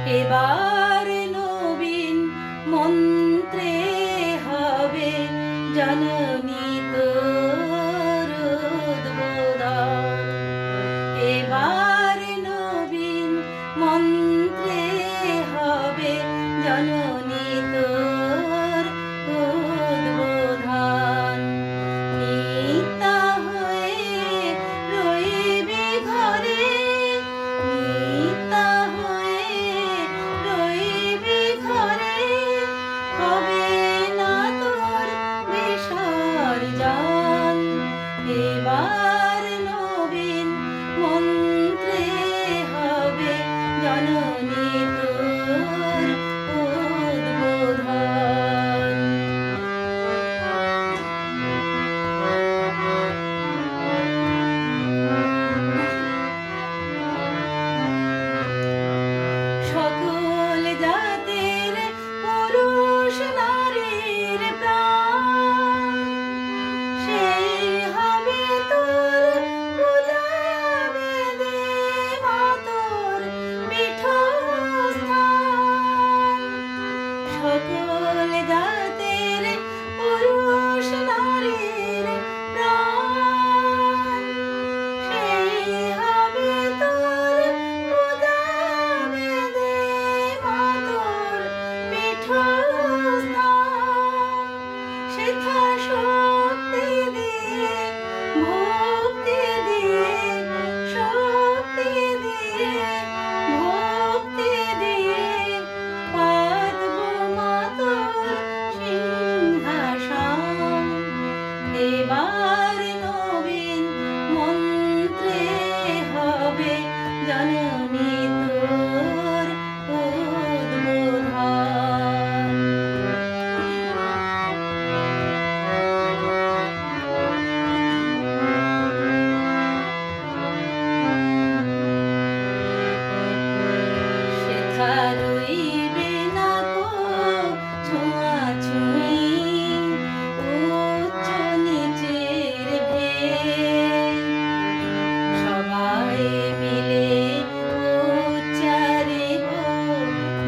এবার নবীন মন্ত্রে হবে জননী তোর উদ্বোধন। এবার নবীন মন্ত্রে হবে জননী তোর উদ্বোধন। নিতা হয়ে রইবি ঘরে, নিতা হয়ে রইবি ঘরে, হবে না তোর বিসর্জন। এবার নবীন মন্ত্রে হবে জননী তোর উদ্বোধন। সকল জাতের পুরুষ নারীর প্রাণ, সেই হবে তোর পূজাবে দেবা তোর পীঠস্থান। সকল জাতের পুরুষ নারীর প্রাণ, সেই হবে তোর পূজাবে দেবা তোর পীঠস্থান। সেথা শক্তি দিয়ে, ভক্তি দিয়ে, শক্তি দিয়ে, ভক্তি দিয়ে পাতব মা তোর সিংহাসন। এবার নবীন মন্ত্রে হবে জননী তোর উদ্বোধন। সেথা রইবে না কো ছোঁয়াছুঁয়ি, উচ্চ নিচের ভেদ। সবাই মিলে উচ্চারিব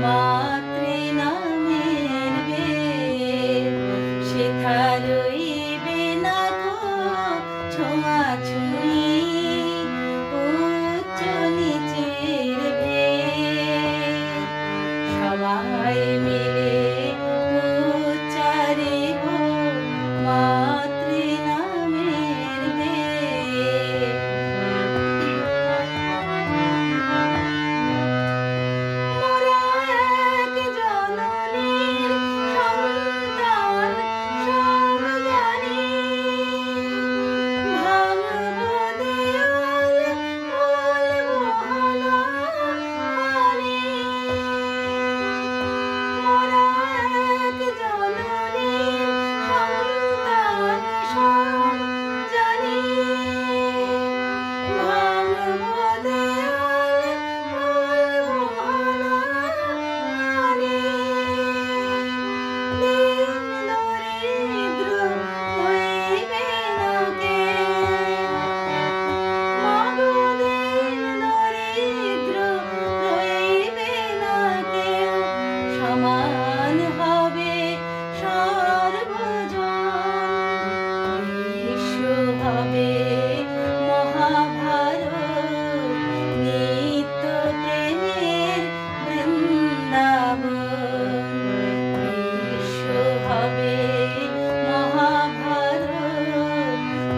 মাতৃনামের বেদ। সেথা রইবে না কো ছোঁয়াছুঁয়ি, উচ্চ নিচের ভেদ। সবাই মিলে উচ্চারিব মাতৃনামের বেদ। মোরা এক জননীর সন্তান সব জানি, ভাঙব দেওয়াল বলবো হানাহানি। মোরা এক জননীর সন্তান সব জানি, ভাঙব দেওয়াল বলবো হানাহানি। দীন দরিদ্র হইবে না কেউ, মাগো দীন দরিদ্র হইবে না কেউ। সমান হবে সর্বজন, বিশ্ব হবে মহাভারত, নিত্য প্রেমের বৃন্দাবন। বিশ্ব হবে মহাভারত,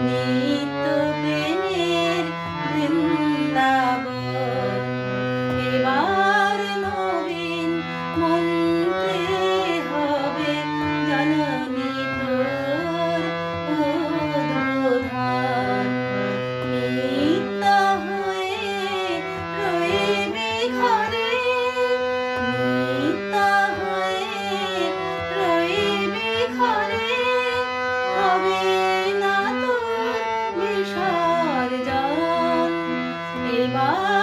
নিত্য প্রেমের বৃন্দাবন। এবার নবীন মন্ত্রে হবে জননী তোর উদ্বোধন। নিতা হয়ে রইবি ঘরে, নিতা হয়ে রইবি ঘরে, হবে না তোর বিসর্জন। এবার